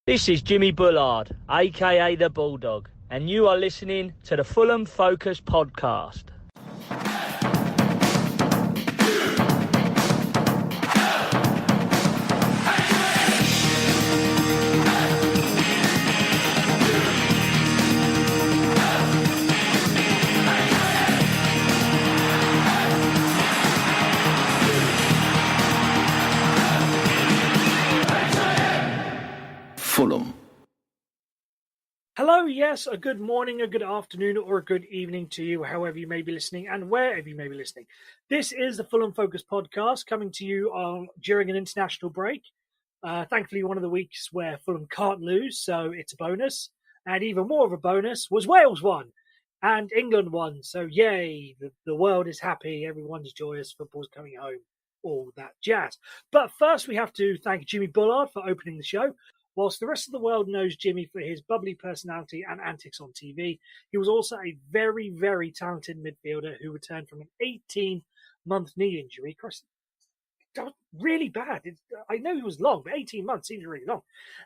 This is Jimmy Bullard, aka the Bulldog, and you are listening to the Fulham Focus podcast. Fulham. Hello, yes, a good morning, a good afternoon, or a good evening to you, however you may be listening and wherever you may be listening. This is the Fulham Focus podcast coming to you during an international break. Thankfully, one of the weeks where Fulham can't lose, so it's a bonus. And even more of a bonus was Wales won and England won. So yay, the world is happy, everyone's joyous, football's coming home, all that jazz. But first, we have to thank Jimmy Bullard for opening the show. Whilst the rest of the world knows Jimmy for his bubbly personality and antics on TV, he was also a very, very talented midfielder who returned from an 18-month knee injury. That was really bad. I know he was long, but 18 months seems really long.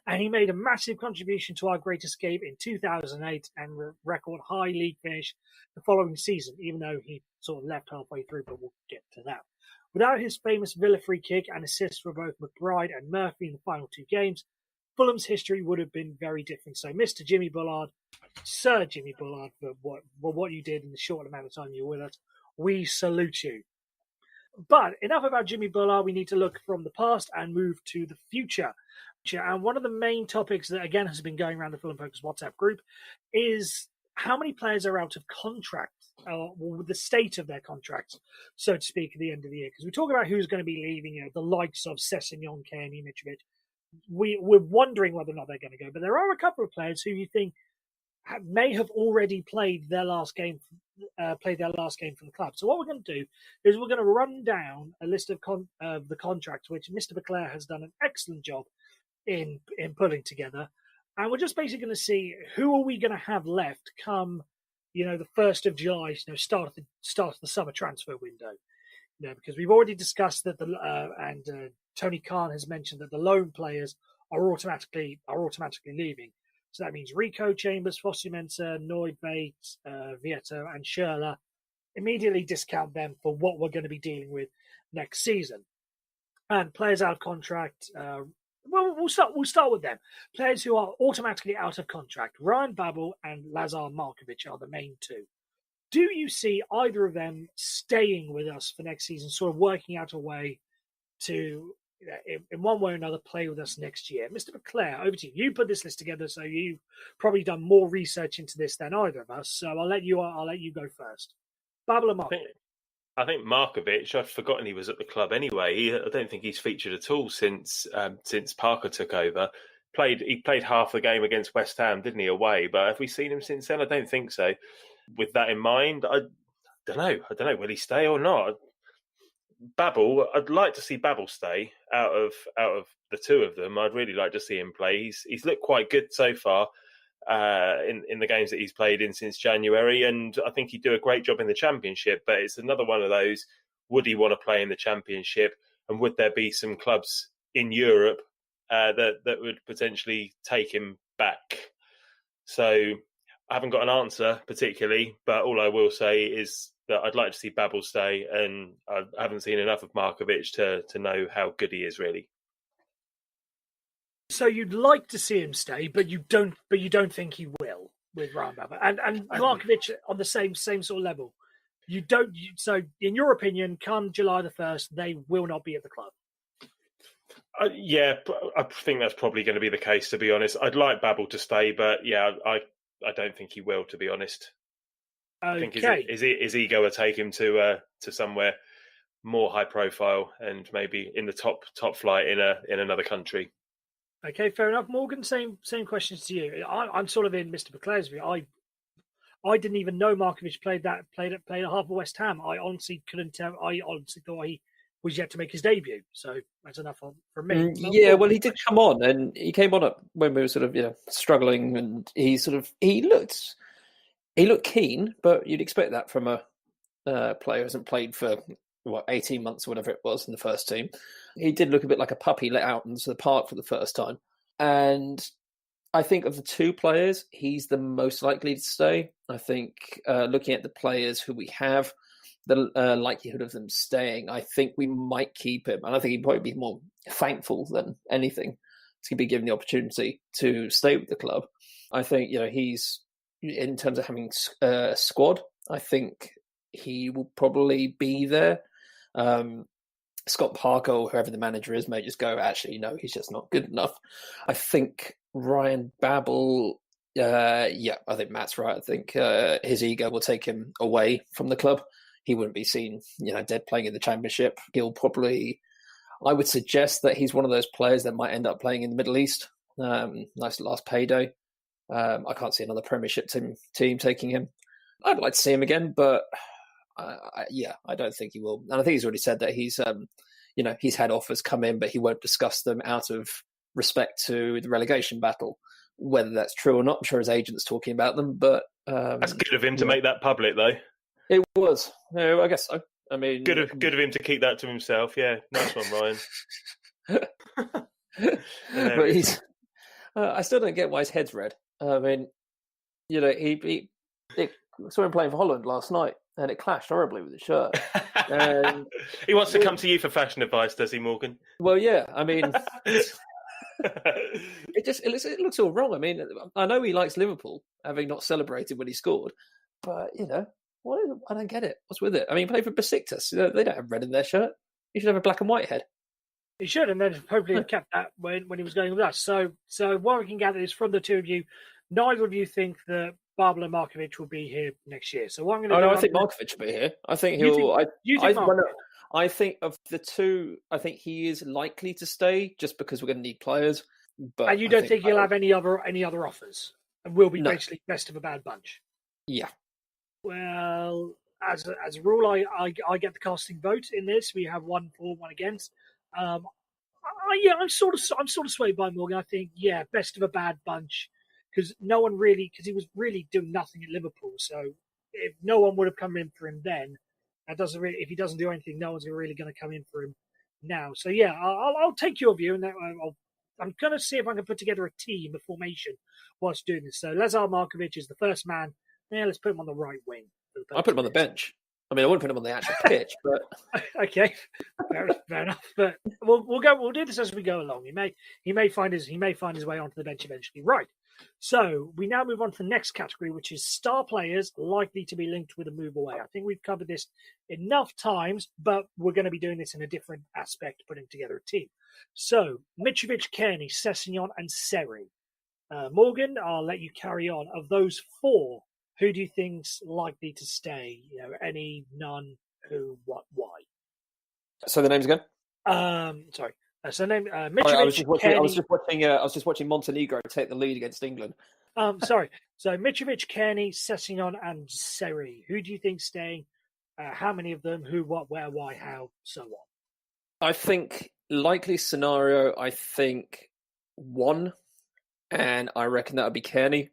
And he made a massive contribution to our great escape in 2008 and record high league finish the following season, even though he sort of left halfway through, but we'll get to that. Without his famous Villa free kick and assist for both McBride and Murphy in the final two games, Fulham's history would have been very different. So, Mr. Jimmy Bullard, Sir Jimmy Bullard, for what you did in the short amount of time you were with us, we salute you. But enough about Jimmy Bullard. We need to look from the past and move to the future. And one of the main topics that, again, has been going around the Fulham Focus WhatsApp group is how many players are out of contract, or the state of their contracts, so to speak, at the end of the year. Because we talk about who's going to be leaving, the likes of Sessegnon, Kearney, Mitrovic. We're wondering whether or not they're going to go, but there are a couple of players who you think may have already played their last game for the club. So what we're going to do is we're going to run down a list of the contracts, which Mr. Boisclair has done an excellent job in pulling together, and we're just basically going to see who are we going to have left come, the 1st of July, start of the summer transfer window. Because we've already discussed that Tony Khan has mentioned that the loan players are automatically leaving. So that means Rico, Chambers, Fosu-Mensah, Neutveit, Vieto, and Schürrle. Immediately discount them for what we're going to be dealing with next season. And players out of contract. We'll start with them. Players who are automatically out of contract. Ryan Babel and Lazar Markovic are the main two. Do you see either of them staying with us for next season, sort of working out a way to, in one way or another, play with us next year? Mr. Boisclair, over to you. You put this list together, so you've probably done more research into this than either of us. So I'll let you go first. Babel and Markovic. I think Markovic, I'd forgotten he was at the club anyway. I don't think he's featured at all since Parker took over. He played half the game against West Ham, didn't he, away? But have we seen him since then? I don't think so. With that in mind, I don't know. Will he stay or not? Babel, I'd like to see Babel stay out of the two of them. I'd really like to see him play. He's looked quite good so far in the games that he's played in since January, and I think he'd do a great job in the Championship. But it's another one of those: would he want to play in the Championship, and would there be some clubs in Europe that would potentially take him back? So I haven't got an answer particularly, but all I will say is that I'd like to see Babel stay, and I haven't seen enough of Markovic to know how good he is, really. So you'd like to see him stay, but you don't think he will with Ryan Babel and Markovic on the same sort of level. So in your opinion, come July the 1st, they will not be at the club. Yeah, I think that's probably going to be the case, to be honest. I'd like Babel to stay, but yeah, I don't think he will, to be honest. Okay. I think his ego will take him to somewhere more high profile and maybe in the top flight in another country. Okay, fair enough. Morgan, same questions to you. I'm sort of in Mr. Boisclair's view. I didn't even know Markovic played at half of West Ham. I honestly couldn't tell. I honestly thought he was yet to make his debut. So that's enough from me. Yeah, well, he did come on, and he came on when we were sort of struggling, and he looked keen, but you'd expect that from a player who hasn't played for 18 months or whatever it was in the first team. He did look a bit like a puppy let out into the park for the first time. And I think of the two players, he's the most likely to stay. I think looking at the players who we have, the likelihood of them staying, I think we might keep him. And I think he'd probably be more thankful than anything to be given the opportunity to stay with the club. I think, he's, in terms of having a squad, I think he will probably be there. Scott Parker, or whoever the manager is, may just go, actually, no, he's just not good enough. I think Ryan Babel, I think Matt's right. I think his ego will take him away from the club. He wouldn't be seen, dead playing in the Championship. He'll probably, I would suggest that he's one of those players that might end up playing in the Middle East. Nice last payday. I can't see another Premiership team taking him. I'd like to see him again, but I don't think he will. And I think he's already said that he's had offers come in, but he won't discuss them out of respect to the relegation battle. Whether that's true or not, I'm sure his agent's talking about them. But that's good of him to make that public, though. It was. No, I guess so. I mean, good of him to keep that to himself. Yeah, nice one, Ryan. But he's. I still don't get why his head's red. I mean, he saw him playing for Holland last night, and it clashed horribly with his shirt. He wants to come to you for fashion advice, does he, Morgan? Well, yeah. I mean, it looks all wrong. I mean, I know he likes Liverpool, having not celebrated when he scored, but I don't get it. What's with it? I mean, he played for Besiktas. They don't have red in their shirt. He should have a black and white head. He should, and then hopefully have kept that when he was going with us. So what we can gather is from the two of you, neither of you think that Barbel and Markovic will be here next year. So what I'm going to do... I think Markovic will be here. I think he'll... I think of the two, I think he is likely to stay just because we're going to need players. But and you don't think he'll have any other offers? And will be basically best of a bad bunch? Yeah. Well, as a rule, I get the casting vote in this. We have 1 for, 1 against. I'm sort of swayed by Morgan. I think best of a bad bunch because he was really doing nothing at Liverpool. So if no one would have come in for him then, if he doesn't do anything, no one's really going to come in for him now. So I'll take your view, and I'm going to see if I can put together a team, a formation, whilst doing this. So Lazar Markovic is the first man. Yeah, let's put him on the right wing. I'll put him on the bench. I mean, I wouldn't put him on the actual pitch, but okay, fair enough. But we'll do this as we go along. He may find his way onto the bench eventually. Right. So we now move on to the next category, which is star players likely to be linked with a move away. I think we've covered this enough times, but we're going to be doing this in a different aspect, putting together a team. So Mitrovic, Kearney, Sessegnon, and Seri. Morgan, I'll let you carry on. Of those 4, who do you think's likely to stay? Any, none, who, what, why? So the names again? Sorry. So name Mitrovic. I was just watching Montenegro take the lead against England. Sorry. So Mitrovic, Kearney, Sessegnon, and Seri. Who do you think's staying? How many of them? Who, what, where, why, how, so on? I think likely scenario. I think 1, and I reckon that would be Kearney.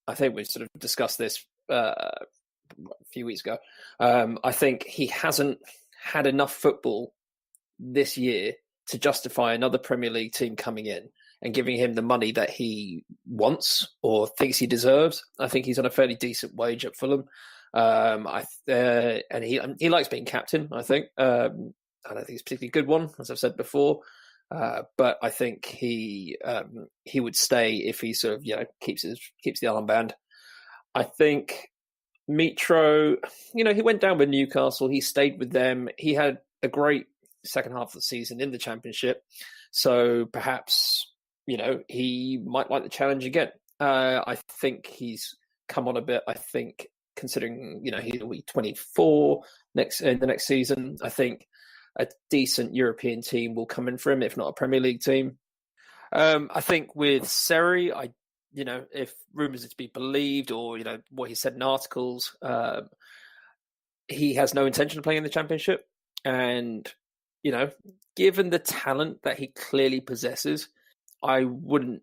I think we sort of discussed this a few weeks ago. I think he hasn't had enough football this year to justify another Premier League team coming in and giving him the money that he wants or thinks he deserves. I think he's on a fairly decent wage at Fulham. And he likes being captain, I think. I don't think he's a particularly good one, as I've said before. But I think he would stay if he sort of keeps the armband. I think Mitro, he went down with Newcastle. He stayed with them. He had a great second half of the season in the Championship, so perhaps he might like the challenge again. I think he's come on a bit. I think considering he'll be 24 in the next season, I think a decent European team will come in for him, if not a Premier League team. I think with Seri, if rumours are to be believed, or what he said in articles, he has no intention of playing in the Championship. And given the talent that he clearly possesses, I wouldn't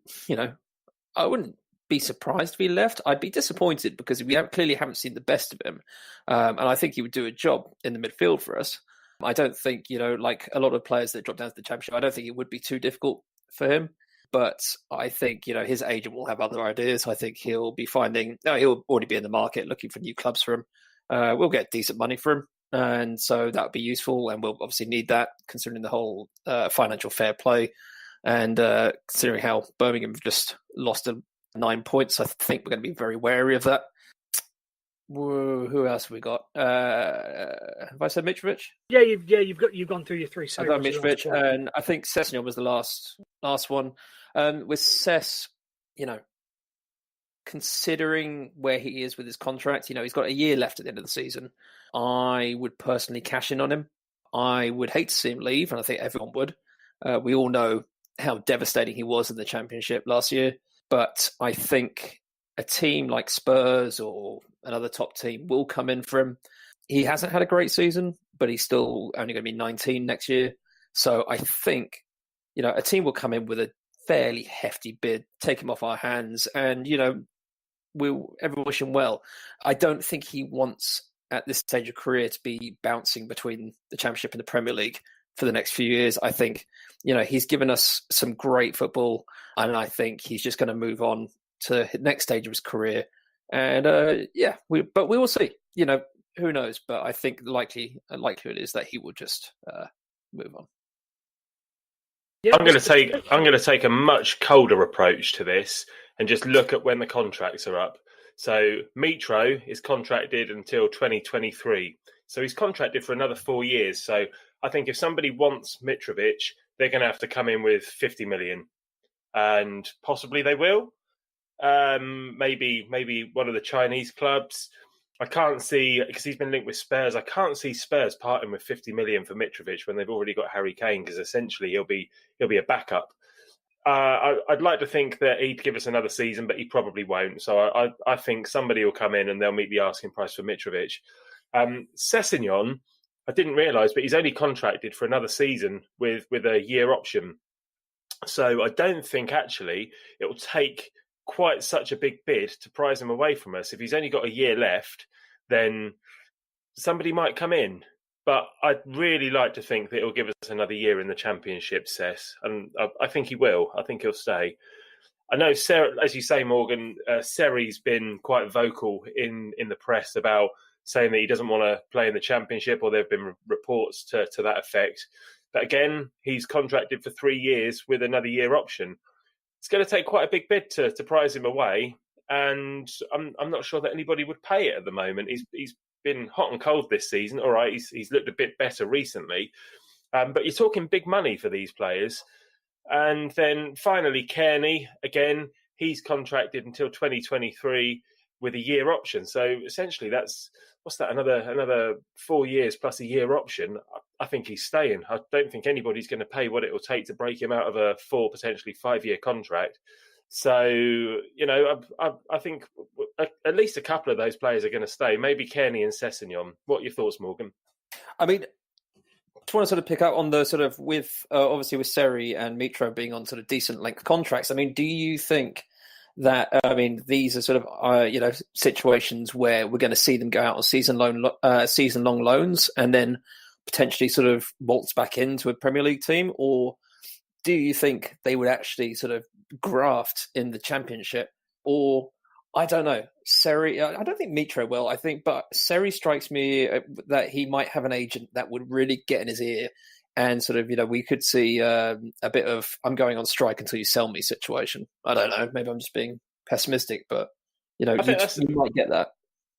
be surprised if he left. I'd be disappointed because we clearly haven't seen the best of him, and I think he would do a job in the midfield for us. I don't think like a lot of players that drop down to the Championship, I don't think it would be too difficult for him. But I think, his agent will have other ideas. I think he'll already be in the market looking for new clubs for him. We'll get decent money for him. And so that would be useful. And we'll obviously need that considering the whole financial fair play. And considering how Birmingham have just lost 9 points, I think we're going to be very wary of that. Who else have we got? Have I said Mitrovic? Yeah, you've gone through your three. I've got Mitrovic, and I think Sessegnon was the last one. With Sess, considering where he is with his contract, he's got a year left at the end of the season. I would personally cash in on him. I would hate to see him leave, and I think everyone would. We all know how devastating he was in the Championship last year, but I think a team like Spurs or another top team will come in for him. He hasn't had a great season, but he's still only going to be 19 next year. So I think, a team will come in with a fairly hefty bid, take him off our hands, and, everyone wish him well. I don't think he wants, at this stage of career, to be bouncing between the Championship and the Premier League for the next few years. I think, he's given us some great football, and I think he's just going to move on to the next stage of his career. And we will see. Who knows? But I think the likelihood is that he will just move on. Yeah, I'm going to take a much colder approach to this and just look at when the contracts are up. So Mitro is contracted until 2023. So he's contracted for another 4 years. So I think if somebody wants Mitrovic, they're going to have to come in with 50 million, and possibly they will. Maybe one of the Chinese clubs. I can't see, because he's been linked with Spurs, I can't see Spurs parting with 50 million for Mitrovic when they've already got Harry Kane, because essentially he'll be a backup. I'd like to think that he'd give us another season, but he probably won't. So I think somebody will come in and they'll meet the asking price for Mitrovic. Sessegnon, I didn't realise, but he's only contracted for another season with a year option. So I don't think actually it will take quite such a big bid to prize him away from us. If he's only got a year left, then somebody might come in. But I'd really like to think that it'll give us another year in the Championship, Sess. And I think he will. I think he'll stay. I know, Sarah, as you say, Morgan, Seri's been quite vocal in the press about saying that he doesn't want to play in the Championship, or there have been reports to that effect. But again, he's contracted for 3 years with another year option. It's going to take quite a big bid to prize him away, and I'm not sure that anybody would pay it at the moment. He's been hot and cold this season. All right, he's looked a bit better recently, but you're talking big money for these players. And then finally, Kearney, again, he's contracted until 2023 with a year option. So essentially, what's that? Another 4 years plus a year option. I think he's staying. I don't think anybody's going to pay what it will take to break him out of a 4, potentially 5-year contract. So, I think at least a couple of those players are going to stay. Maybe Kearney and Sessegnon. What are your thoughts, Morgan? I mean, just want to sort of pick up on the sort of with obviously with Seri and Mitro being on sort of decent length contracts. I mean, do you think that these are sort of situations where we're going to see them go out on season long loans and then potentially sort of waltz back into a Premier League team, or do you think they would actually sort of graft in the Championship? Or I don't know, Seri. I don't think Mitro will. But Seri strikes me that he might have an agent that would really get in his ear, and sort of we could see a bit of "I'm going on strike until you sell me" situation. I don't know. Maybe I'm just being pessimistic, but you might get that.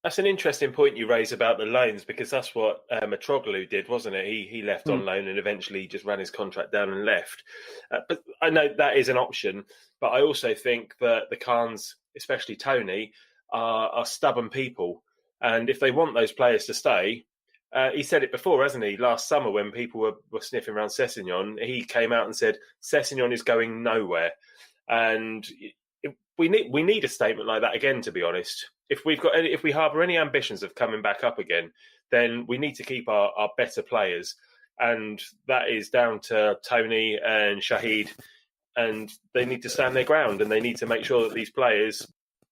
That's an interesting point you raise about the loans, because that's what Mitroglou did, wasn't it? He left on loan and eventually just ran his contract down and left. But I know that is an option. But I also think that the Khans, especially Tony, are stubborn people. And if they want those players to stay, he said it before, hasn't he? Last summer when people were sniffing around Sessegnon, he came out and said, Sessegnon is going nowhere. And we need a statement like that again, to be honest. If we harbour any ambitions of coming back up again, then we need to keep our better players, and that is down to Tony and Shahid, and they need to stand their ground, and they need to make sure that these players,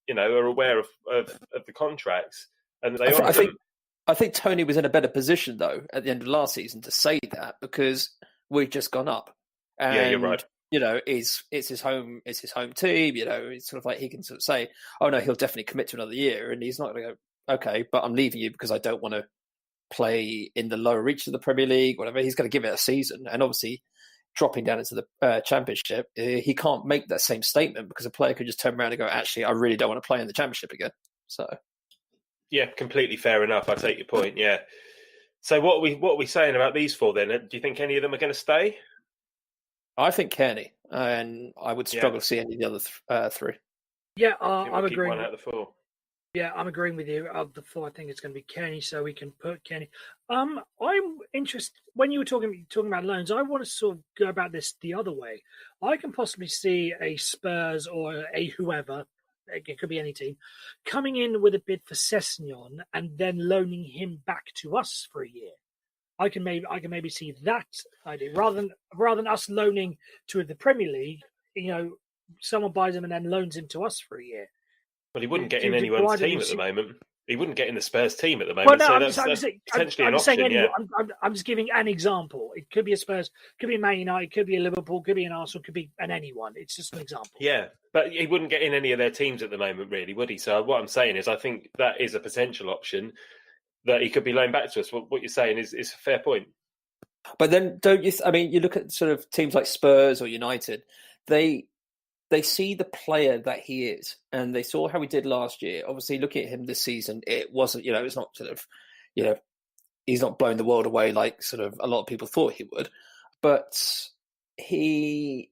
are aware of the contracts, and they honour them. I think Tony was in a better position though at the end of last season to say that, because we've just gone up. And, yeah, you're right. it's his home team. It's sort of like he can sort of say, "Oh no, he'll definitely commit to another year," and he's not going to go, "Okay, but I'm leaving you because I don't want to play in the lower reach of the Premier League." Whatever, he's going to give it a season, and obviously dropping down into the Championship, he can't make that same statement because a player could just turn around and go, "Actually, I really don't want to play in the Championship again." So, yeah, completely fair enough. I take your point. Yeah. So what are we saying about these four then? Do you think any of them are going to stay? I think Kearney, and I would struggle to see any of the other three. Yeah, I'm agreeing. One out of the four. Yeah, I'm agreeing with you. Of the four, I think it's going to be Kenny, so we can put Kenny. I'm interested when you were talking about loans. I want to sort of go about this the other way. I can possibly see a Spurs or a whoever, it could be any team, coming in with a bid for Sessegnon and then loaning him back to us for a year. I can maybe see that idea rather than us loaning to the Premier League. Someone buys him and then loans him to us for a year. Well, he wouldn't get in anyone's team at the moment. He wouldn't get in the Spurs team at the moment. Well, no, so that's potentially an option. I'm just giving an example. It could be a Spurs, could be a Man United, could be a Liverpool, could be an Arsenal, could be an anyone. It's just an example. Yeah, but he wouldn't get in any of their teams at the moment, really, would he? So what I'm saying is I think that is a potential option that he could be loaned back to us. What you're saying is a fair point. But then don't you... you look at sort of teams like Spurs or United, they see the player that he is, and they saw how he did last year. Obviously, looking at him this season, it wasn't, it's not sort of, he's not blowing the world away like sort of a lot of people thought he would, but he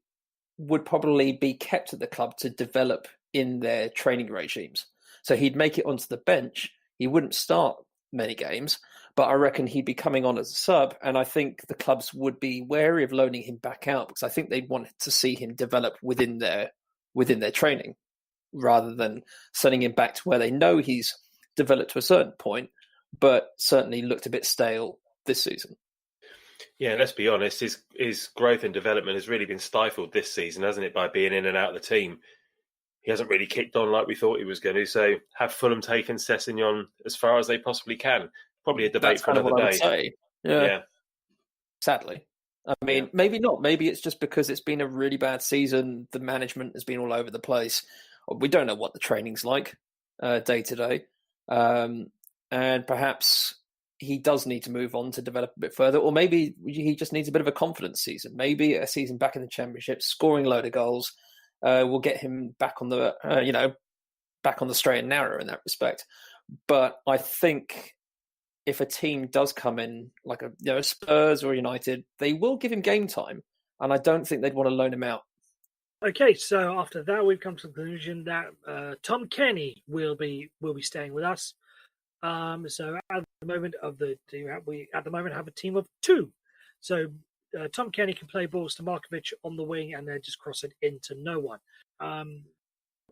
would probably be kept at the club to develop in their training regimes. So he'd make it onto the bench. He wouldn't start many games, but I reckon he'd be coming on as a sub, and I think the clubs would be wary of loaning him back out because I think they'd want to see him develop within their training rather than sending him back to where they know he's developed to a certain point, but certainly looked a bit stale this season. Yeah, let's be honest, his growth and development has really been stifled this season, hasn't it, by being in and out of the team. He hasn't really kicked on like we thought he was going to. So have Fulham taken Sessegnon as far as they possibly can? Probably a debate for another day. Yeah. Sadly. I mean, maybe not. Maybe it's just because it's been a really bad season. The management has been all over the place. We don't know what the training's like day to day. And perhaps he does need to move on to develop a bit further. Or maybe he just needs a bit of a confidence season. Maybe a season back in the Championship, scoring a load of goals, will get him back on the, back on the straight and narrow in that respect. But I think if a team does come in like a Spurs or United, they will give him game time, and I don't think they'd want to loan him out. Okay, so after that, we've come to the conclusion that Tom Kenny will be staying with us. So at the moment we have a team of two. So Tom Kenny can play balls to Markovic on the wing, and then just cross it into no one.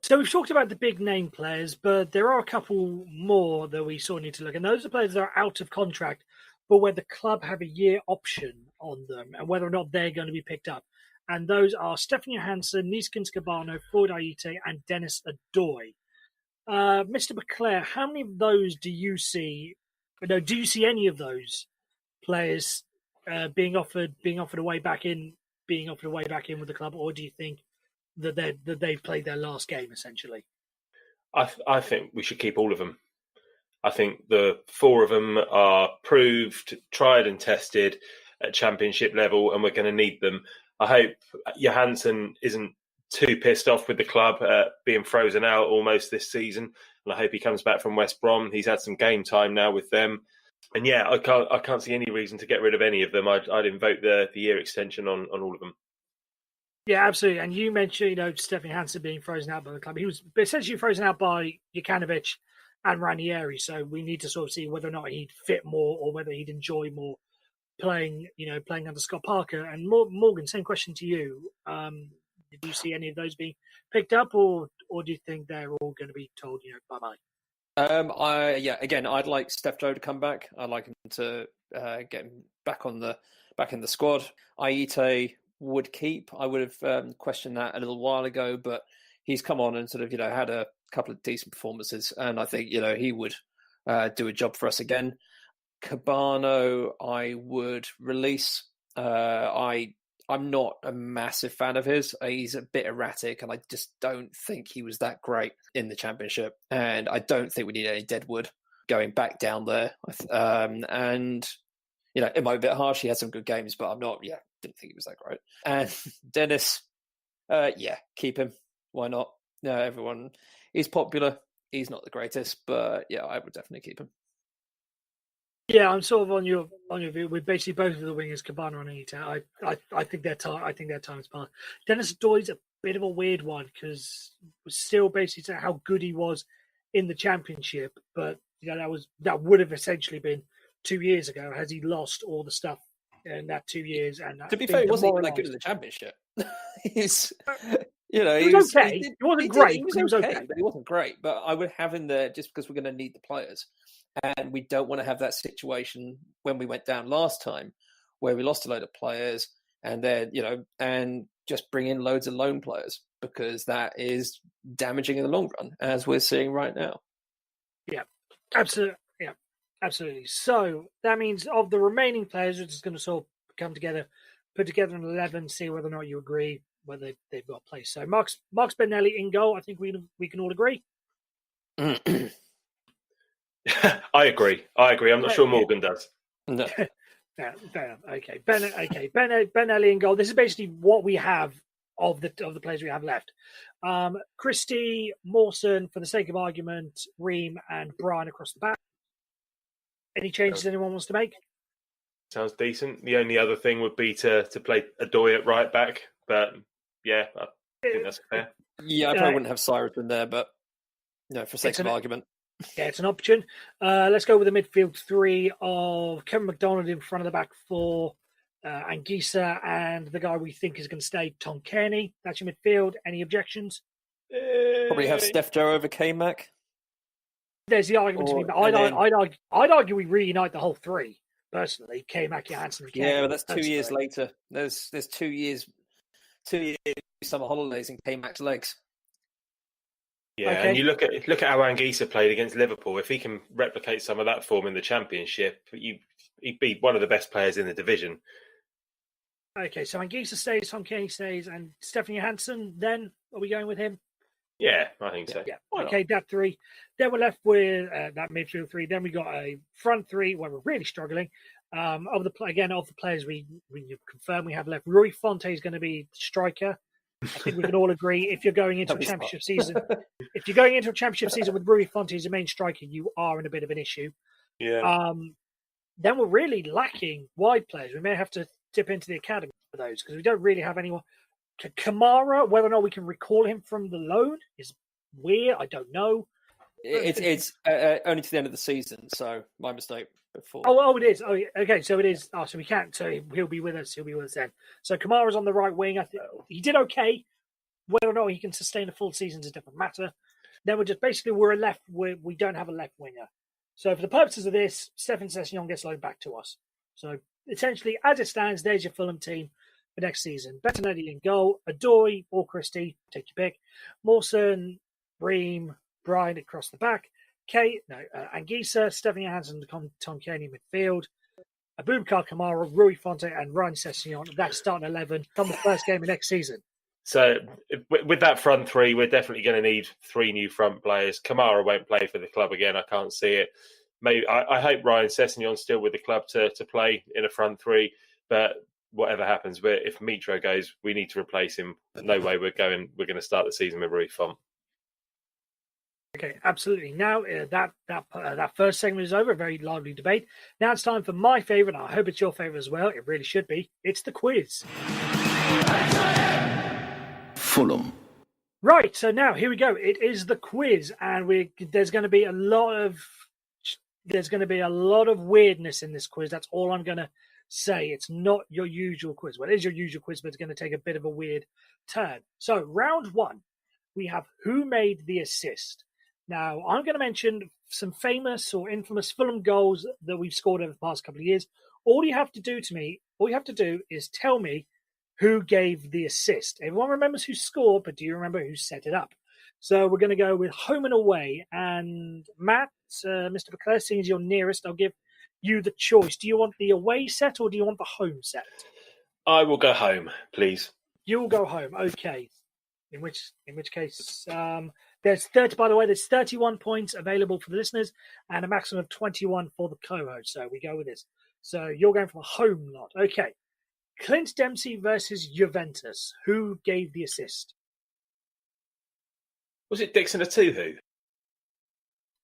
So we've talked about the big name players, but there are a couple more that we sort of need to look at. And those are players that are out of contract, but where the club have a year option on them and whether or not they're going to be picked up. And those are Stefan Johansson, Neeskens Cabano, Ford Aite, and Dennis Adoy. Mr. Boisclair, how many of those do you see? Do you see any of those players being offered a way back in with the club, or do you think that they've played their last game essentially? I think we should keep all of them. I think the four of them are proved, tried and tested at Championship level, and we're going to need them. I hope Johansson isn't too pissed off with the club being frozen out almost this season, and I hope he comes back from West Brom. He's had some game time now with them, and I can't see any reason to get rid of any of them. I'd invoke the year extension on all of them. Yeah, absolutely. And you mentioned, Stefan Johansson being frozen out by the club. He was essentially frozen out by Jokanovic and Ranieri. So we need to sort of see whether or not he'd fit more or whether he'd enjoy more playing under Scott Parker. And Morgan, same question to you. Did you see any of those being picked up, or do you think they're all going to be told, bye-bye? Again, I'd like Steph Joe to come back. I'd like him to get him back in the squad. Aite would keep. I would have questioned that a little while ago, but he's come on and sort of, had a couple of decent performances, and I think, he would do a job for us again. Cabano, I would release. I'm not a massive fan of his. He's a bit erratic, and I just don't think he was that great in the Championship. And I don't think we need any deadwood going back down there. And, it might be a bit harsh. He had some good games, but didn't think he was that great. And Dennis, keep him. Why not? No, everyone, he's popular. He's not the greatest, but I would definitely keep him. Yeah, I'm sort of on your view with basically both of the wingers, Cabana and Anita. I think their time's passed. Dennis Doy's a bit of a weird one because we're still basically how good he was in the Championship, but that would have essentially been 2 years ago. Has he lost all the stuff in that 2 years? And to be fair, he wasn't even that good in the Championship. He was okay. He wasn't great. He was okay, but he wasn't great. But I would have him there just because we're going to need the players. And we don't want to have that situation when we went down last time where we lost a load of players and then, and just bring in loads of loan players because that is damaging in the long run, as we're seeing right now. Yeah, absolutely. Yeah, absolutely. So that means of the remaining players, we're just going to sort of come together, put together an 11, see whether or not you agree, whether they've got a place. So Marks Benelli in goal, I think we can all agree. I agree. I'm not sure Morgan does. No. Fair enough. Okay. Benelli in goal. This is basically what we have of the players we have left. Christie, Mawson, for the sake of argument, Ream and Brian across the back. Any changes anyone wants to make? Sounds decent. The only other thing would be to play Adoy at right back, but I think that's fair. Yeah, I probably wouldn't have Cyrus in there, but for sake of argument. Yeah, it's an option. Let's go with the midfield three of Kevin McDonald in front of the back four, Anguissa, and the guy we think is going to stay, Tom Kearney. That's your midfield. Any objections? Probably have Steph Joe over K-Mac. There's the argument to be made. I'd argue we reunite the whole three, personally. K-Mac, Johansson, and Kearney. Yeah, but that's 2 years later. There's 2 years summer holidays in K-Mac's legs. Yeah, okay. And you look at how Anguissa played against Liverpool. If he can replicate some of that form in the Championship, he'd be one of the best players in the division. Okay, so Anguissa stays, Tom Kearney stays, and Stefan Johansson, then are we going with him? Yeah, I think so. Yeah. Okay, that three. Then we're left with that midfield three. Then we got a front three where we're really struggling. Of the players we confirm we have left, Rui Fonte is going to be striker. I think we can all agree if you're going into a championship season, with Rui Fonte as the main striker, you are in a bit of an issue. Yeah. Then we're really lacking wide players. We may have to dip into the academy for those because we don't really have anyone. Kamara, whether or not we can recall him from the loan is weird. I don't know. It's only to the end of the season, so my mistake before. Oh, it is. Oh, okay. So it is. Oh, so we can't. So he'll be with us. He'll be with us then. So Kamara's on the right wing. I think he did okay. Whether or not he can sustain a full season is a different matter. Then we don't have a left winger. So for the purposes of this, Stefan Sessegnon gets loaned back to us. So essentially, as it stands, there's your Fulham team for next season. Bettinelli in goal, Adoy or Christie, take your pick. Mawson, Ream, Brian across the back. Anguissa, Stefan Johansson, Tom Kearney midfield. Aboubakar Kamara, Rui Fonte, and Ryan Sessegnon. That's starting 11 from the first game of next season. So with that front three, we're definitely going to need 3 new front players. Kamara won't play for the club again. I can't see it. Maybe I hope Ryan Sessegnon's still with the club to play in a front three. But whatever happens, if Mitro goes, we need to replace him. No way we're going to start the season with Rui Fonte. Okay, absolutely. Now that first segment is over. A very lively debate. Now it's time for my favourite. I hope it's your favourite as well. It really should be. It's the quiz. Fulham. Right. So now here we go. It is the quiz, and there's going to be a lot of weirdness in this quiz. That's all I'm going to say. It's not your usual quiz. Well, it is your usual quiz, but it's going to take a bit of a weird turn. So round 1, we have who made the assist. Now, I'm going to mention some famous or infamous Fulham goals that we've scored over the past couple of years. All you have to do is tell me who gave the assist. Everyone remembers who scored, but do you remember who set it up? So we're going to go with home and away. And Matt, Mr. Boisclair, seeing as you're nearest, I'll give you the choice. Do you want the away set or do you want the home set? I will go home, please. You'll go home. Okay. In which case, there's 30. By the way, there's 31 points available for the listeners and a maximum of 21 for the co-host. So we go with this. So you're going for a home lot. Okay. Clint Dempsey versus Juventus. Who gave the assist? Was it Dixon Atuhu?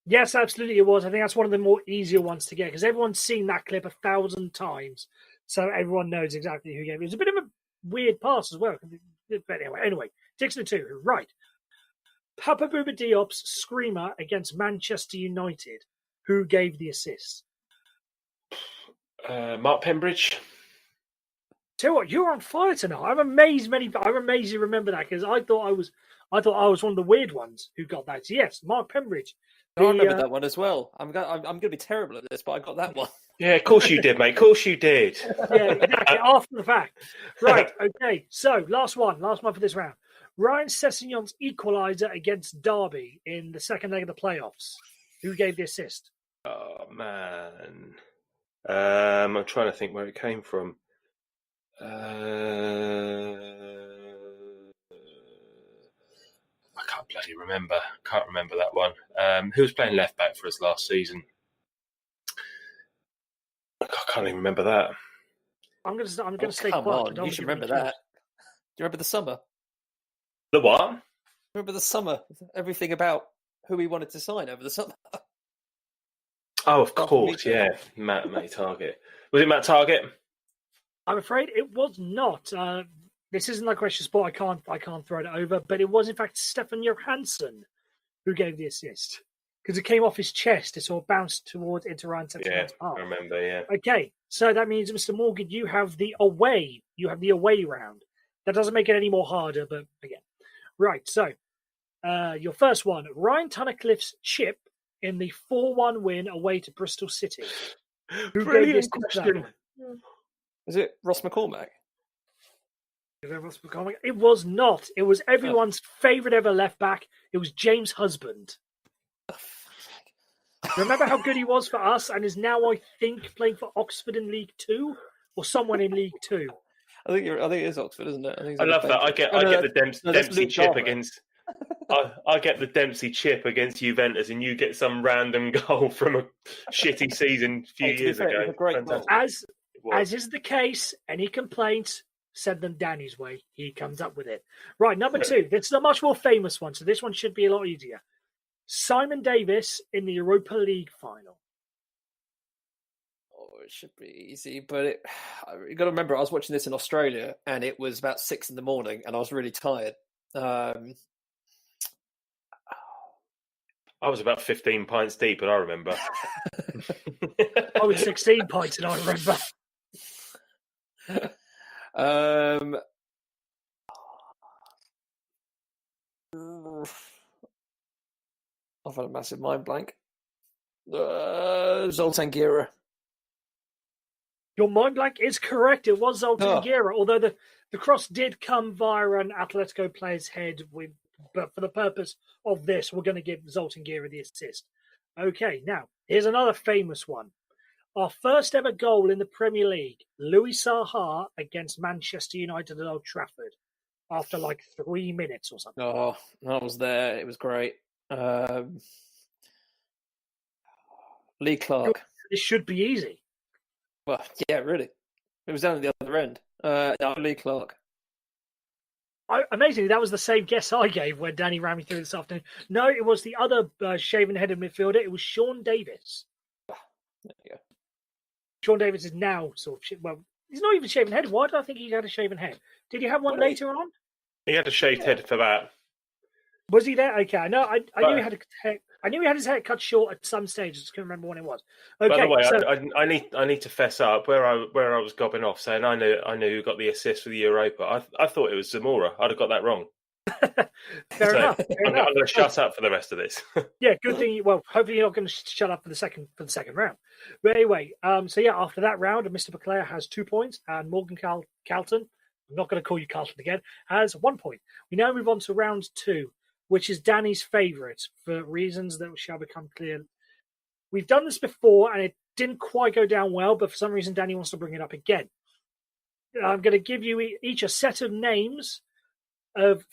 Yes, absolutely it was. I think that's one of the more easier ones to get because everyone's seen that clip 1,000 times. So everyone knows exactly who gave it. It was a bit of a weird pass as well. But anyway, Dixon Atuhu, right. Papa Bouba Diop's screamer against Manchester United. Who gave the assist? Mark Pembridge. Tell you what, you're on fire tonight. I'm amazed you remember that because I thought I was one of the weird ones who got that. So yes, Mark Pembridge. I remember that one as well. I'm going to be terrible at this, but I got that one. Yeah, of course you did, mate. Of course you did. Yeah, exactly. After the fact. Right, okay. So, last one for this round. Ryan Sessegnon's equaliser against Derby in the second leg of the playoffs. Who gave the assist? Oh, man. I'm trying to think where it came from. I can't bloody remember. Can't remember that one. Who was playing left back for us last season? I can't even remember that. I'm going to stay come quiet. on, you should remember that. Do you remember the summer? The what? Remember the summer? Everything about who we wanted to sign over the summer. Oh, of course, yeah. Matt Target. Was it Matt Target? I'm afraid it was not. This isn't like question sport. I can't throw it over, but it was in fact Stefan Johansson who gave the assist because it came off his chest. It sort of bounced towards into Ryan Sessegnon's path. I remember. Yeah. Okay, so that means, Mr. Morgan, you have the away. You have the away round. That doesn't make it any more harder, but again, right. So your first one, Ryan Tunnicliffe's chip in the 4-1 win away to Bristol City. Who gave this question? Is it Ross McCormack? It was not. It was everyone's favourite ever left back. It was James Husband. Remember how good he was for us and is now, I think, playing for Oxford in League 2 or someone in League 2. I think it is Oxford, isn't it? I love that. I get the Dempsey chip against. I get the Dempsey chip against Juventus, and you get some random goal from a shitty season a few years ago. As is the case, any complaints, send them Danny's way. He comes up with it. Right, number 2. This is a much more famous one, so this one should be a lot easier. Simon Davis in the Europa League final. Oh, it should be easy, but you got to remember, I was watching this in Australia, and it was about 6 a.m, and I was really tired. I was about 15 pints deep, and I remember. I was 16 pints, and I remember. I've had a massive mind blank. Zoltan Gira. Your mind blank is correct. It was Zoltan Gira, although the cross did come via an Atletico player's head. But for the purpose of this, we're going to give Zoltan Gira the assist. Okay, now, here's another famous one. Our first ever goal in the Premier League, Louis Saha against Manchester United at Old Trafford after like 3 minutes or something. Oh, I was there. It was great. Lee Clark. This should be easy. Well, yeah, really. It was down at the other end. Lee Clark. Amazingly, that was the same guess I gave when Danny ran me through this afternoon. No, it was the other shaven-headed midfielder. It was Sean Davis. There you go. Sean Davis is now sort of... Well, he's not even shaven-headed. Why do I think he had a shaven head? Did he have one later on? He had a shaved head for that. Was he there? Okay, no, I knew he had I knew he had his hair cut short at some stage. I just couldn't remember when it was. Okay, by the way, so... I need to fess up where I was gobbing off, saying I knew who got the assist for the Europa. I thought it was Zamora. I'd have got that wrong. Fair enough. I'm going to shut up for the rest of this. Yeah, good thing. Well, hopefully you're not going to shut up for the second round. But anyway, so yeah, after that round, Mr. Boisclair has 2 points, and Morgan Calton, I'm not going to call you Calton again, has 1 point. We now move on to round 2, which is Danny's favourite for reasons that shall become clear. We've done this before, and it didn't quite go down well, but for some reason, Danny wants to bring it up again. I'm going to give you each a set of names of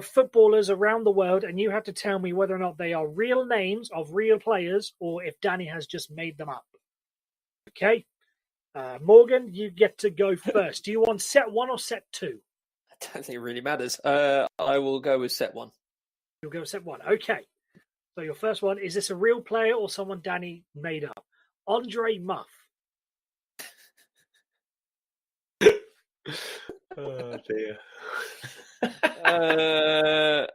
footballers around the world, and you have to tell me whether or not they are real names of real players or if Danny has just made them up. Okay? Morgan, you get to go first. Do you want set 1 or set 2? I don't think it really matters. I will go with set 1. You'll go with set 1. Okay. So your first one, is this a real player or someone Danny made up? Andre Muff. Oh, dear.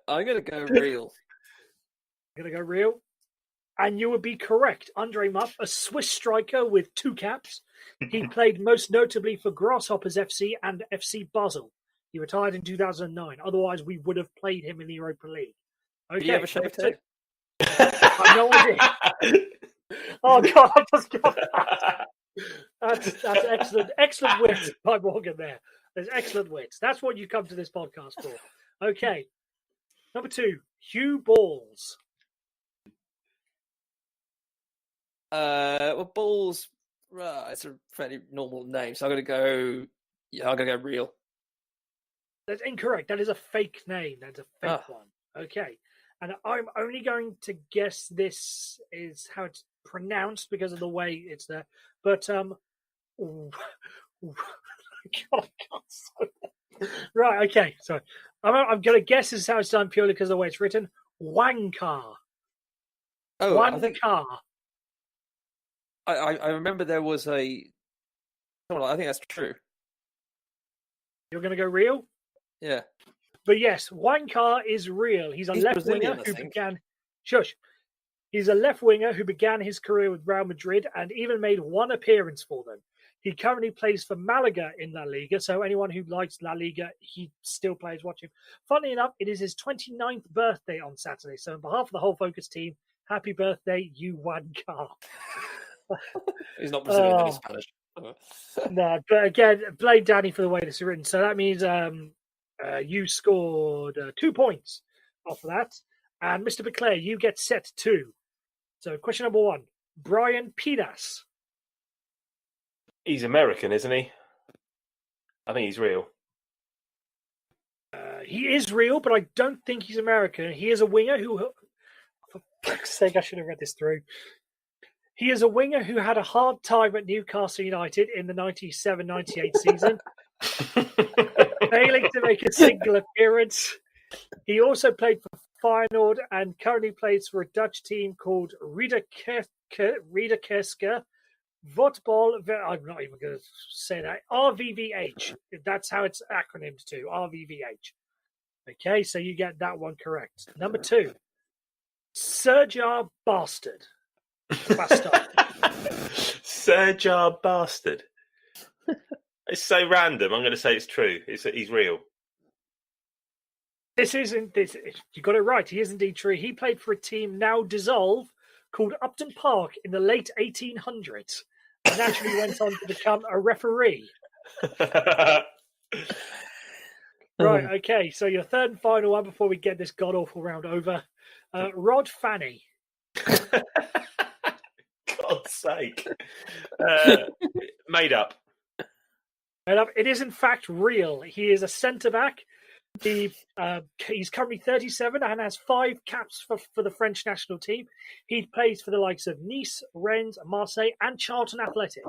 I'm going to go real. Going to go real? And you would be correct. Andre Muff, a Swiss striker with 2 caps. He played most notably for Grasshoppers FC and FC Basel. He retired in 2009. Otherwise, we would have played him in the Europa League. Okay. Did you have a shaved head? I've no idea. Oh, God, I just got that. That's excellent. Excellent wit by Morgan there. There's excellent wits. That's what you come to this podcast for. Okay. Number 2, Hugh Balls. Well, Balls, it's a fairly normal name, so I'm going to go real. That's incorrect. That is a fake name. That's a fake one. Okay. And I'm only going to guess this is how it's pronounced because of the way it's there. But, God, I can't say that. Right, okay. So I'm going to guess this is how it's done purely because of the way it's written. Wankar. Oh, Wankar. I remember there was I think that's true. You're going to go real? Yeah. But yes, Wankar is real. He's a left winger who began. Shush. He's a left winger who began his career with Real Madrid and even made 1 appearance for them. He currently plays for Malaga in La Liga, so anyone who likes La Liga, he still plays. Watch him. Funnily enough, it is his 29th birthday on Saturday. So on behalf of the whole Focus team, happy birthday, you Wankar. He's not Brazilian, he's Spanish. No, but again, blame Danny for the way this is written. So that means you scored 2 points off of that. And Mr. Boisclair, you get set 2. So question number 1, Brian Pidas. He's American, isn't he? I think he's real. He is real, but I don't think he's American. He is a winger who, for fuck's sake, I should have read this through. He is a winger who had a hard time at Newcastle United in the 97-98 season, failing to make a single appearance. He also played for Feyenoord and currently plays for a Dutch team called Riederkerske Voetbal. I'm not even going to say that. RVVH. That's how it's acronymed to. RVVH. Okay, so you get that one correct. Number 2, Serjar Bastard. Serjar Bastard. It's so random. I'm going to say it's true. He's real. This isn't. This you got it right. He is indeed true. He played for a team now dissolved called Upton Park in the late 1800s, and actually went on to become a referee. Right. Okay. So your third and final one before we get this god awful round over. Rod Fanny. God's sake. Made up. Made up. It is in fact real. He is a centre back. He's currently 37 and has 5 caps for the French national team. He plays for the likes of Nice, Rennes, Marseille, and Charlton Athletic.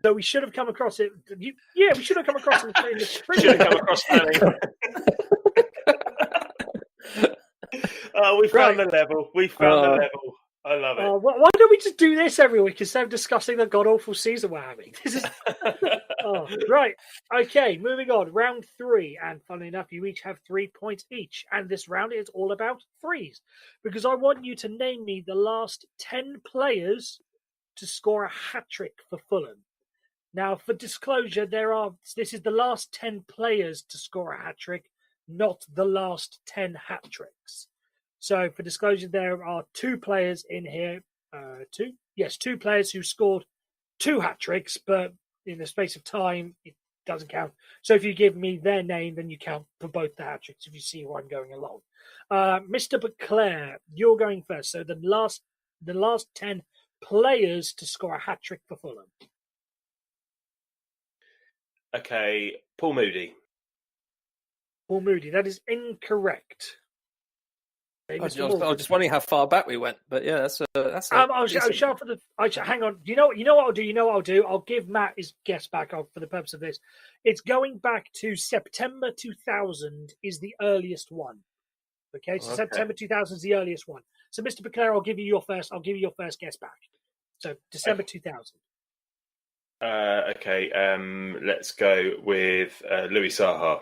So we should have come across it. We should have come across him in the spring. Should have come across Fanny. Oh, we found the level. We found the level. I love it. Why don't we just do this every week instead of discussing the god-awful season we're having? This is... right. Okay, moving on. Round 3. And funnily enough, you each have 3 points each. And this round is all about threes. Because I want you to name me the last 10 players to score a hat-trick for Fulham. Now, for disclosure, this is the last 10 players to score a hat-trick, not the last 10 hat-tricks. So, for disclosure, there are 2 players in here. 2? Yes, 2 players who scored 2 hat-tricks, but in the space of time, it doesn't count. So, if you give me their name, then you count for both the hat-tricks, if you see where I'm going along. Mr. Boisclair, you're going first. So, the last 10 players to score a hat-trick for Fulham. Okay, Paul Moody. Paul Moody. That is incorrect. Okay, I was Mr. Morgan. just wondering how far back we went, but yeah, that's I'll shout for the. Hang on. You know what I'll do. I'll give Matt his guess back for the purpose of this. It's going back to September 2000 is the earliest one. Okay, so September 2000 is the earliest one. So, Mr. Boisclair, I'll give you your first guess back. So, December 2000. Okay, let's go with Louis Saha.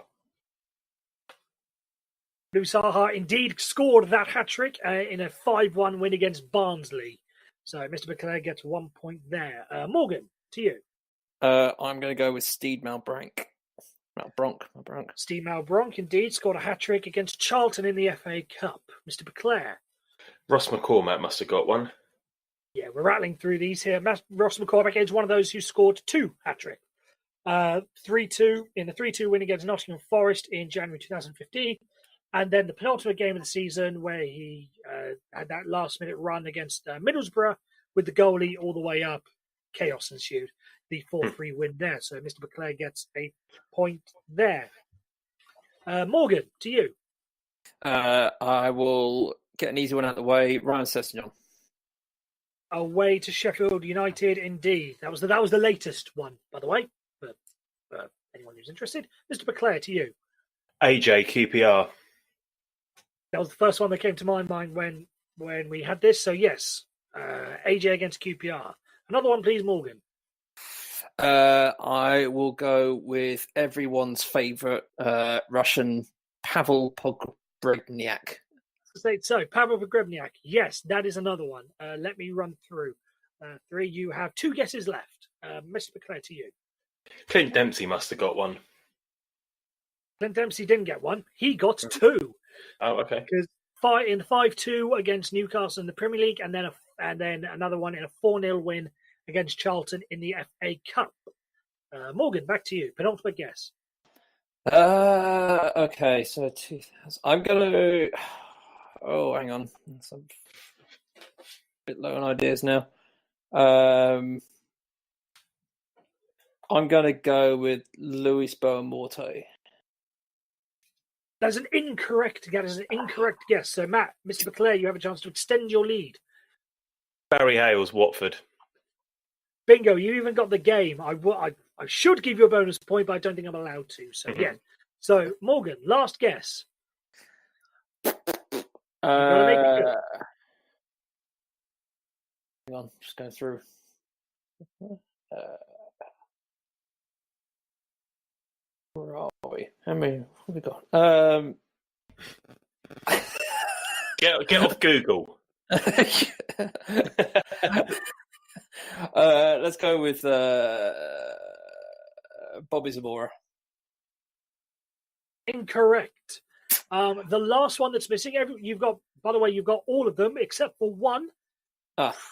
Louis Saha indeed scored that hat-trick in a 5-1 win against Barnsley. So, Mr. Boisclair gets 1 point there. Morgan, to you. I'm going to go with Steve Malbranck. Malbranck. Steve Malbranck indeed scored a hat-trick against Charlton in the FA Cup. Mr. Boisclair. Ross McCormack must have got one. Yeah, we're rattling through these here. Ross McCormack is one of those who scored 2 hat-tricks. 3-2 in the 3-2 win against Nottingham Forest in January 2015. And then the penultimate game of the season where he had that last-minute run against Middlesbrough with the goalie all the way up. Chaos ensued. The 4-3 win there. So Mr. Boisclair gets a point there. Morgan, to you. I will get an easy one out of the way. Ryan Sessegnon. Away to Sheffield United, indeed. That was the latest one, by the way, for anyone who's interested. Mr. Boisclair, to you. AJ QPR. That was the first one that came to my mind when we had this. So yes, AJ against QPR. Another one, please, Morgan. I will go with everyone's favourite Russian Pavel Pogrebnyak. So Pavel Pogrebnyak. Yes, that is another one. Let me run through. 3. You have 2 guesses left. Mr. Boisclair, to you. Clint Dempsey must have got one. Clint Dempsey didn't get one. He got 2. Oh, okay. Because in the 5-2 against Newcastle in the Premier League, and then another one in a 4-0 win against Charlton in the FA Cup. Morgan, back to you. Penultimate guess. Okay, so 2000. I'm gonna. Oh, hang on. I'm a bit low on ideas now. I'm gonna go with Luis Boamorte. That is an incorrect guess. So, Matt, Mr. Boisclair, you have a chance to extend your lead. Barry Hales, Watford. Bingo, you even got the game. I should give you a bonus point, but I don't think I'm allowed to. So, yeah. So, Morgan, last guess. Hang on, just going through. Where are we? How many have we got? Get off Google. Let's go with Bobby Zamora. Incorrect. The last one that's missing. You've got all of them except for one.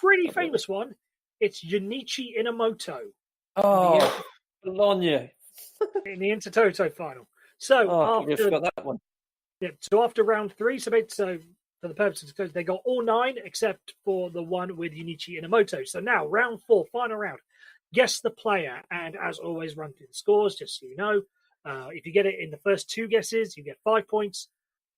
Pretty famous one. It's Junichi Inamoto. Oh, Bologna. In the Intertoto final. So I forgot that one. Yeah, so after round 3, so for the purposes of they got all 9 except for the one with Junichi Inamoto. So now round 4, final round. Guess the player, and as always, run through the scores just so you know. If you get it in the first 2 guesses, you get 5 points.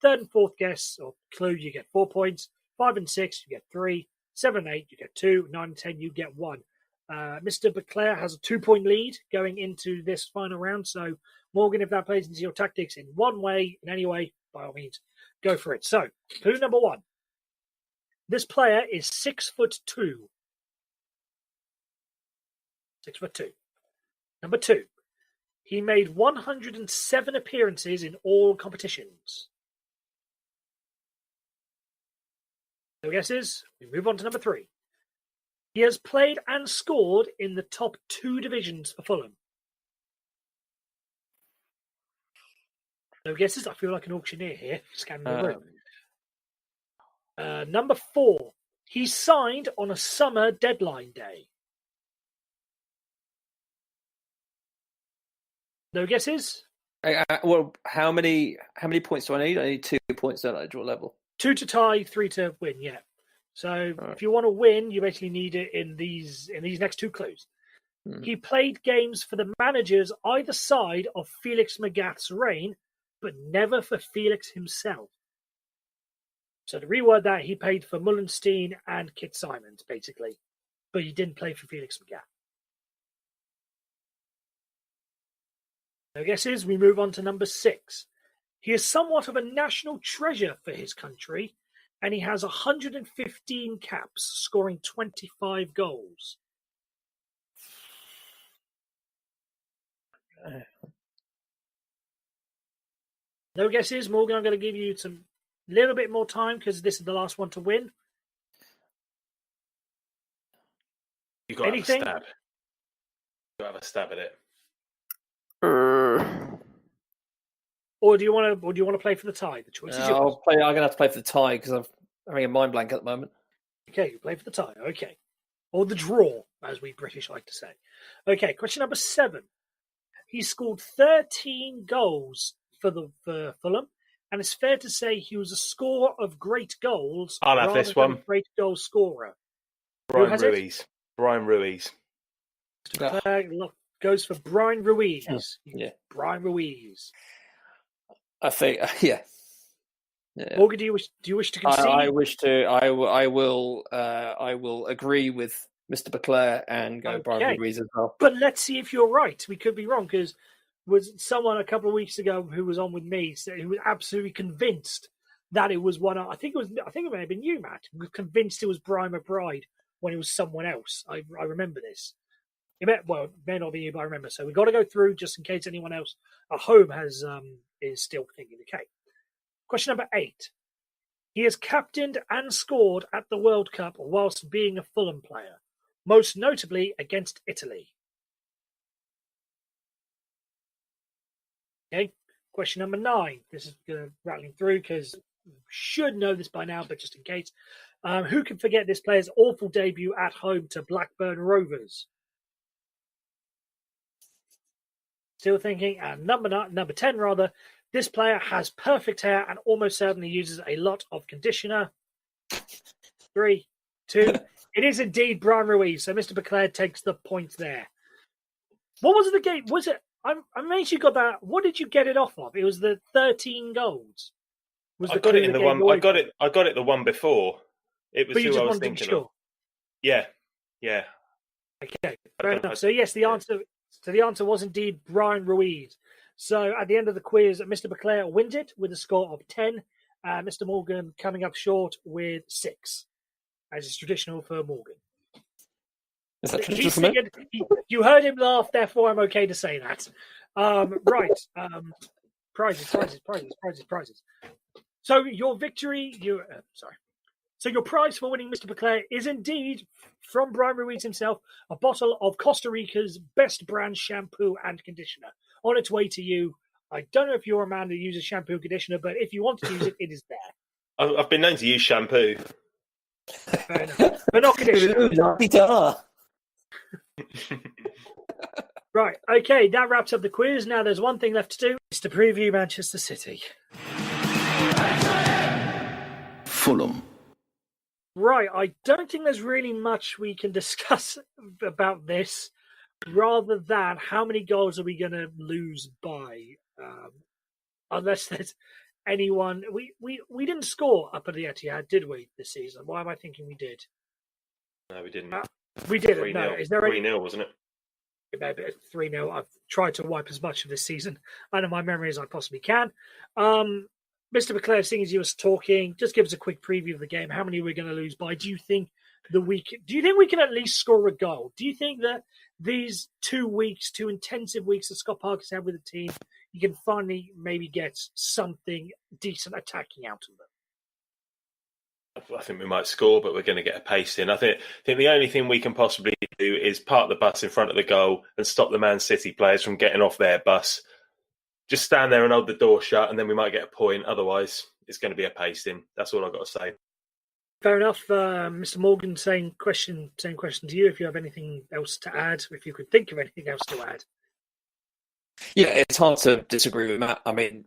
3rd and 4th guess or clue, you get 4 points. 5 and 6, you get 3. 7 and 8, you get 2. 9 and 10, you get 1. Mr. Boisclair has a 2-point lead going into this final round. So, Morgan, if that plays into your tactics in one way, in any way, by all means, go for it. So, clue number 1. This player is 6'2". 6'2". Number 2. He made 107 appearances in all competitions. No guesses? We move on to number 3. He has played and scored in the top 2 divisions for Fulham. No guesses? I feel like an auctioneer here, scanning the room. Number 4. He signed on a summer deadline day. No guesses? Well, how many points do I need? I need 2 points, don't I, to draw level? 2 to tie, 3 to win, yeah. So if you want to win, you basically need it in these next 2 clues. He played games for the managers either side of Felix Magath's reign, but never for Felix himself. So to reword that, he played for Mullenstein and Kit Simons, basically. But he didn't play for Felix Magath. No guesses, we move on to number 6. He is somewhat of a national treasure for his country, and he has 115 caps, scoring 25 goals. No guesses, Morgan. I'm going to give you some little bit more time because this is the last one to win. You got to have a Anything? stab. You got to have a stab at it. Or do you want to play for the tie? The choice is yours. I'm going to have to play for the tie because I'm having a mind blank at the moment. Okay, you play for the tie. Okay. Or the draw, as we British like to say. Okay, question number 7. He scored 13 goals for Fulham, and it's fair to say he was a scorer of great goals. I'll have this one. Great goal scorer. Brian Ruiz. Brian Ruiz. Goes for Brian Ruiz. Yeah. Brian Ruiz. I think, yeah. Morgan, do you wish to concede? I wish to. I will agree with Mr. Boisclair and go Brian Ruiz as well. But let's see if you're right. We could be wrong because was someone a couple of weeks ago who was on with me who was absolutely convinced that it was one. I think it may have been you, Matt. Who was convinced it was Brian McBride when it was someone else. I remember this. It may not be you, but I remember. So we've got to go through just in case anyone else at home is still thinking. Okay. Question number 8. He has captained and scored at the World Cup whilst being a Fulham player, most notably against Italy. Okay. Question number 9. This is rattling through because you should know this by now, but just in case. Who can forget this player's awful debut at home to Blackburn Rovers? Still thinking. And number 10, rather. This player has perfect hair and almost certainly uses a lot of conditioner. 3, 2. It is indeed Brian Ruiz. So Mr. Boisclair takes the point there. What was the game? Was it? I made you got that. What did you get it off of? It was the 13 goals. I got it in the one. I got it the one before. It was but you who just I was wanted thinking to be sure. of. Yeah. Okay, fair enough. So yes, the answer was indeed Brian Ruiz. So at the end of the quiz, Mr. Boisclair wins it with a score of 10. Mr. Morgan coming up short with 6, as is traditional for Morgan. Is that traditional for me? You heard him laugh, therefore I'm okay to say that. Right. Prizes. So your victory, So your prize for winning, Mr. Boisclair, is indeed, from Brian Ruiz himself, a bottle of Costa Rica's best brand shampoo and conditioner. On its way to you. I don't know if you're a man who uses shampoo and conditioner, but if you want to use it, it is there. I've been known to use shampoo. Fair enough. But not conditioner. Right, okay, that wraps up the quiz. Now there's one thing left to do. It's to preview Manchester City. Fulham. Right, I don't think there's really much we can discuss about this, rather than how many goals are we going to lose by, unless there's anyone. We didn't score up at the Etihad, did we, this season? Why am I thinking we did? No, we didn't. We didn't. No, is there 3-0, wasn't it? Maybe 3-0. I've tried to wipe as much of this season out of my memory as I possibly can. Mr. Boisclair, seeing as you were talking, just give us a quick preview of the game. How many are we going to lose by? Do you think we can at least score a goal? Do you think that these 2 intensive weeks that Scott Parker's had with the team, you can finally maybe get something decent attacking out of them? I think we might score, but we're going to get a pace in. I think the only thing we can possibly do is park the bus in front of the goal and stop the Man City players from getting off their bus. Just stand there and hold the door shut, and then we might get a point. Otherwise, it's going to be a pace in. That's all I've got to say. Fair enough. Mr. Morgan, same question to you. If you have anything else to add, if you could think of anything else to add. Yeah, it's hard to disagree with Matt. I mean,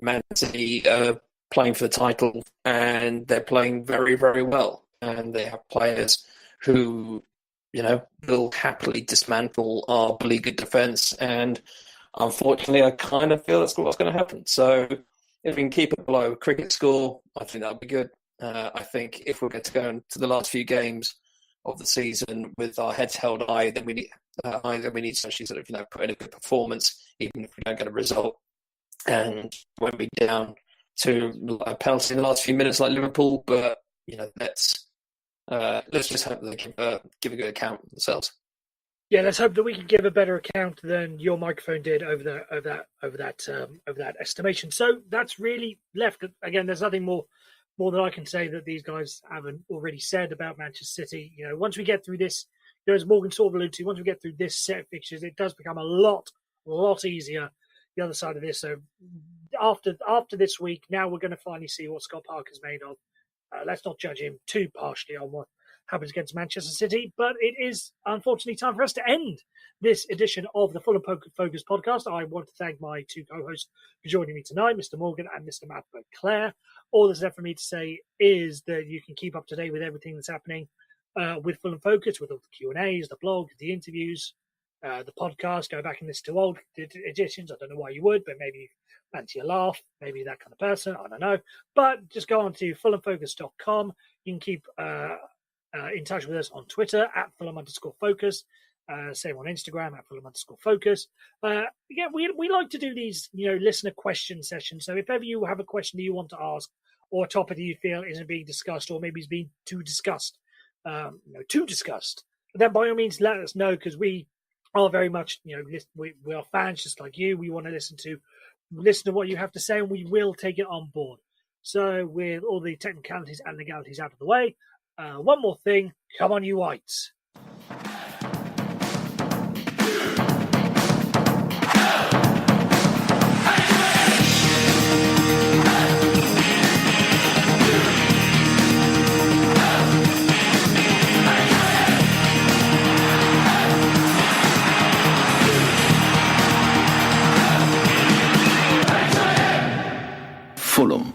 Man City are playing for the title, and they're playing very, very well. And they have players who we'll happily dismantle our beleaguered defence. And unfortunately, I kind of feel that's what's going to happen. So if we can keep it below cricket score, I think that'll be good. I think if we're going to go into the last few games of the season with our heads held high, then we need to actually sort of put in a good performance, even if we don't get a result. And when we're down to a penalty in the last few minutes like Liverpool, but let's just hope that they give a good account of themselves. Yeah, let's hope that we can give a better account than your microphone did over that estimation. So that's really left. Again, there's nothing more than I can say that these guys haven't already said about Manchester City. Once we get through this, as Morgan sort of alluded to, once we get through this set of fixtures, it does become a lot easier the other side of this. So after this week, now we're going to finally see what Scott Parker's made of. Let's not judge him too partially on what happens against Manchester City, but it is unfortunately time for us to end this edition of the Fulham Focus podcast. I want to thank my two co-hosts for joining me tonight, Mr. Morgan and Mr. Matt Baldwin. All that's left for me to say is that you can keep up to date with everything that's happening with Fulham Focus, with all the Q&As, the blog, the interviews, the podcast. Go back and listen to old editions. I don't know why you would, but maybe you fancy a laugh, maybe that kind of person. I don't know. But just go on to fulhamfocus.com. You can keep in touch with us on Twitter at Fulham_Focus. Same on Instagram at Fulham_Focus. We like to do these, listener question sessions. So if ever you have a question that you want to ask, or a topic that you feel isn't being discussed, or maybe is being too discussed, then by all means let us know, because we are very much, we are fans just like you. We want to listen to what you have to say, and we will take it on board. So with all the technicalities and legalities out of the way, one more thing. Come on, you Whites. Fulham.